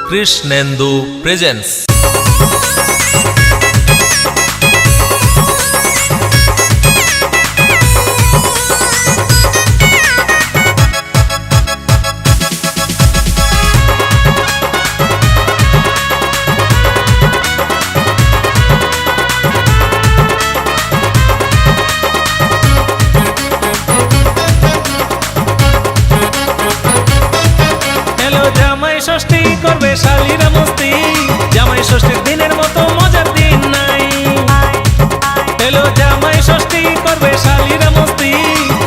Krishnendu presents. জামাই ষষ্ঠী করবে শালীরা মস্তি, জামাই ষষ্ঠীর দিনের মতো মজার দিন নাই। এলো জামাই ষষ্ঠী করবে শালীরা মস্তি,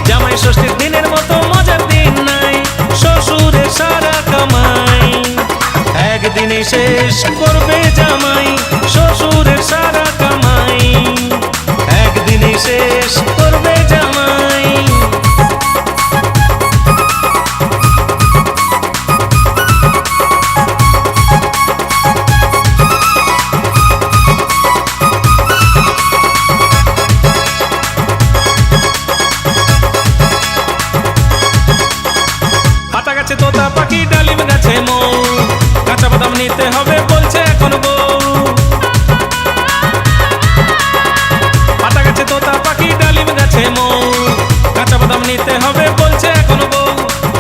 জামাই ষষ্ঠীর দিনের মতো মজার দিন নাই। শ্বশুরের সারা কামাই একদিনে শেষ করবে জামাই, শ্বশুরের সারা কামাই একদিনে শেষ করবে জামাই। তোতা পাখি ডালিম গাছে মৌ, কাঁচা বাদাম নিতে হবে বলছে এখন বউ। পাতা গাছে তোতা পাখি ডালিম গাছে মৌ, কাঁচা বাদাম নিতে হবে বলছে এখন বউ।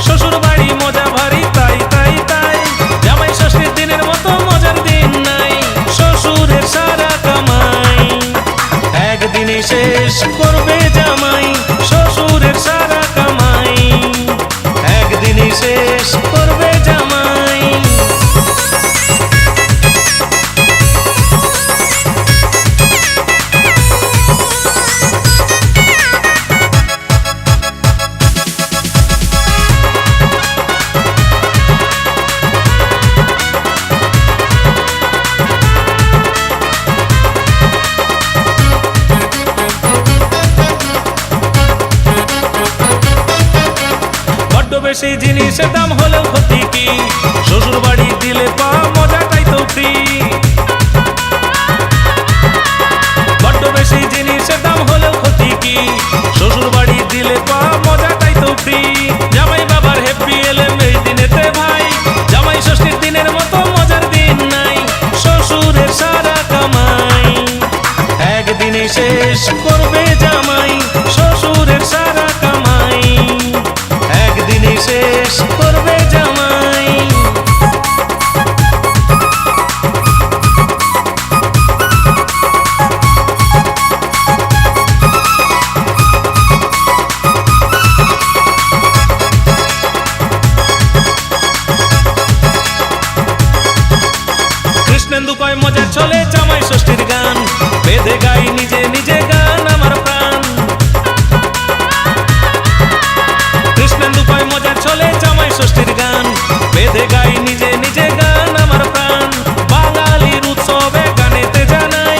শ্বশুর বাড়ি মজা ভারী তাই তাই তাই, জামাই ষষ্ঠীর দিনের মতো মজার দিন নাই। শ্বশুরের সারা কামাই একদিনে শেষ করবে জামাই, শ্বশুরের সারা কামাই একদিনে শেষ করবে জামাই। বেশি জিনিসের দাম হলেও ক্ষতি কি, শ্বশুর বাড়ি দিলে পাওয়া মজাটাই তো ফ্রি। বড্ড বেশি জিনিসের দাম হলেও ক্ষতি কি, শ্বশুর বাড়ি দিলে পাওয়া মজাটাই তো ফ্রি। জামাই বাবার হ্যাপি এলেম এই দিনেতে ভাই, জামাই ষষ্ঠীর দিনের মতো মজার দিন নাই। শ্বশুরের সারা কামাই একদিনে শেষ করবে জামাই, শ্বশুরের সারা কামাই একদিনে শেষ করবে জামাই। কৃষ্ণেন্দু কয় মজা চলে জামাই ষষ্ঠীর গান, বেঁধে গাই নিজে নিজে গান আমার প্রাণ। কৃষ্ণেন্দু কয় মজা চলে জামাই ষষ্ঠীর গান, বেঁধে গাই নিজে নিজে গান আমার প্রাণ। বাঙালির উৎসবে গানেতে জানাই,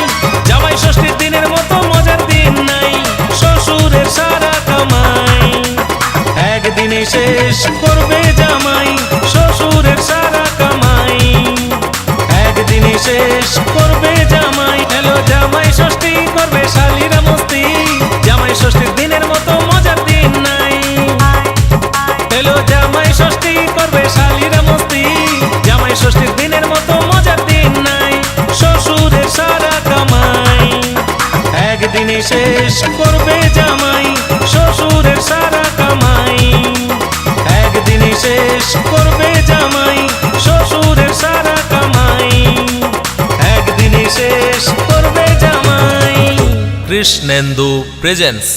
জামাই ষষ্ঠীর দিনের মতো মজার দিন নাই। শ্বশুরের সারা কামাই একদিনে শেষ করবে জামাই, শ্বশুরের সারা কামাই একদিনে শেষ করবে জামাই। এলো জামাই ষষ্ঠী করবে শালীরা মস্তি, জামাই ষষ্ঠীর দিনের মতো মজার দিন নাই। এলো জামাই ষষ্ঠী করবে শালীরা মস্তি, জামাই ষষ্ঠীর দিনের মতো মজার দিন নাই। শ্বশুরের সারা কামাই একদিনে শেষ করবে জামাই, শ্বশুরের সারা কামাই একদিনে শেষ করবে জামাই, শ্বশুরের সারা কামাই একদিনে শেষ করবে জামাই। কৃষ্ণেন্দু প্রেজেন্টস।